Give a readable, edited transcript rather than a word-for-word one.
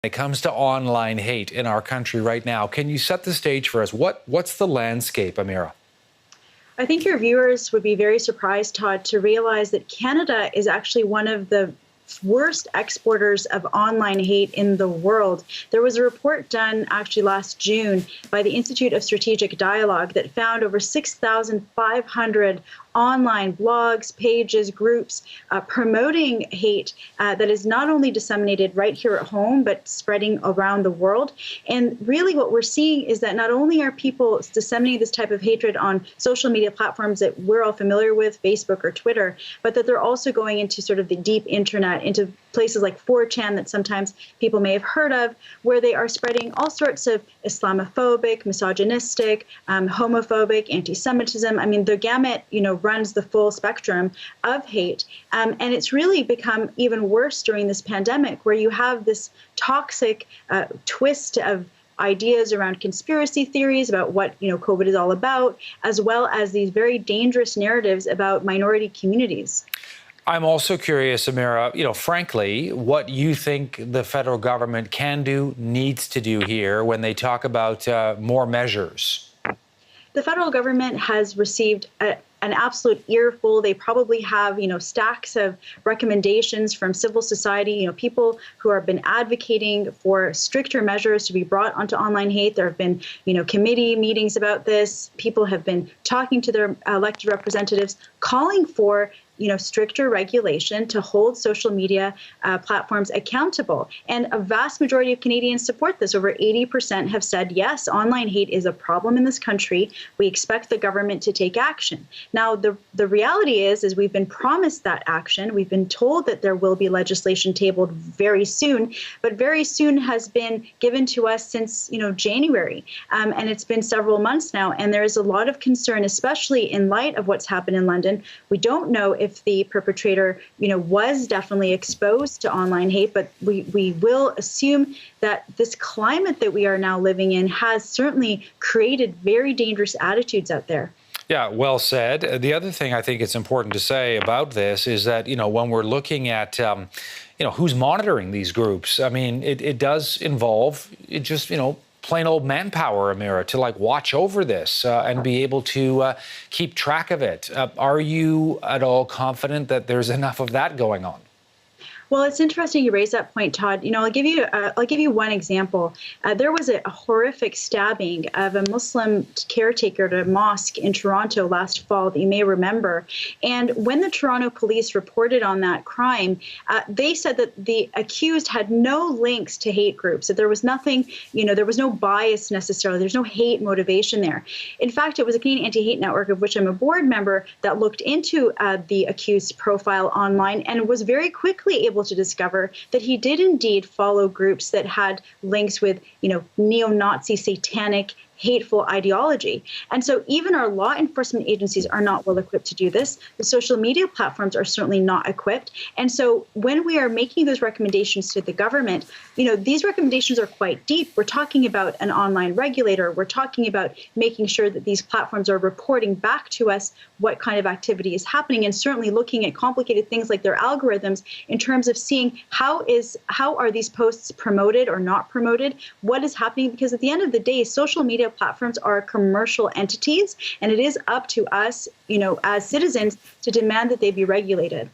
When it comes to online hate in our country right now, can you set the stage for us? What's the landscape, Amira? I think your viewers would be very surprised, Todd, to realize that Canada is actually one of the worst exporters of online hate in the world. There was a report done actually last June by the Institute of Strategic Dialogue that found over 6,500 online blogs, pages, groups promoting hate that is not only disseminated right here at home, but spreading around the world. And really what we're seeing is that not only are people disseminating this type of hatred on social media platforms that we're all familiar with, Facebook or Twitter, but that they're also going into sort of the deep internet, into places like 4chan that sometimes people may have heard of, where they are spreading all sorts of Islamophobic, misogynistic, homophobic, anti-Semitism. I mean, the gamut, runs the full spectrum of hate. And it's really become even worse during this pandemic, where you have this toxic twist of ideas around conspiracy theories about what COVID is all about, as well as these very dangerous narratives about minority communities. I'm also curious, Amira, frankly, what you think the federal government can do, needs to do here when they talk about more measures. The federal government has received an absolute earful. They probably have, stacks of recommendations from civil society, people who have been advocating for stricter measures to be brought onto online hate. There have been, committee meetings about this. People have been talking to their elected representatives, calling for stricter regulation to hold social media platforms accountable. And a vast majority of Canadians support this. Over 80% have said, yes, online hate is a problem in this country. We expect the government to take action. Now, the reality is we've been promised that action. We've been told that there will be legislation tabled very soon, but very soon has been given to us since, January. And it's been several months now. And there is a lot of concern, especially in light of what's happened in London. We don't know if the perpetrator, was definitely exposed to online hate, but we will assume that this climate that we are now living in has certainly created very dangerous attitudes out there. Yeah, well said. The other thing I think it's important to say about this is that, when we're looking at, who's monitoring these groups, I mean, it does involve plain old manpower, Amira, to watch over this and be able to keep track of it. Are you at all confident that there's enough of that going on? Well, it's interesting you raise that point, Todd. I'll give you one example. There was a horrific stabbing of a Muslim caretaker at a mosque in Toronto last fall that you may remember. And when the Toronto police reported on that crime, they said that the accused had no links to hate groups, that there was nothing, there was no bias necessarily. There's no hate motivation there. In fact, it was a Canadian Anti-Hate Network, of which I'm a board member, that looked into the accused's profile online and was very quickly able to discover that he did indeed follow groups that had links with, neo-Nazi, satanic, hateful ideology. And so even our law enforcement agencies are not well equipped to do this. The social media platforms are certainly not equipped. And so when we are making those recommendations to the government, these recommendations are quite deep. We're talking about an online regulator. We're talking about making sure that these platforms are reporting back to us what kind of activity is happening, and certainly looking at complicated things like their algorithms in terms of seeing how are these posts promoted or not promoted, what is happening, because at the end of the day, social media platforms are commercial entities, and it is up to us, as citizens, to demand that they be regulated.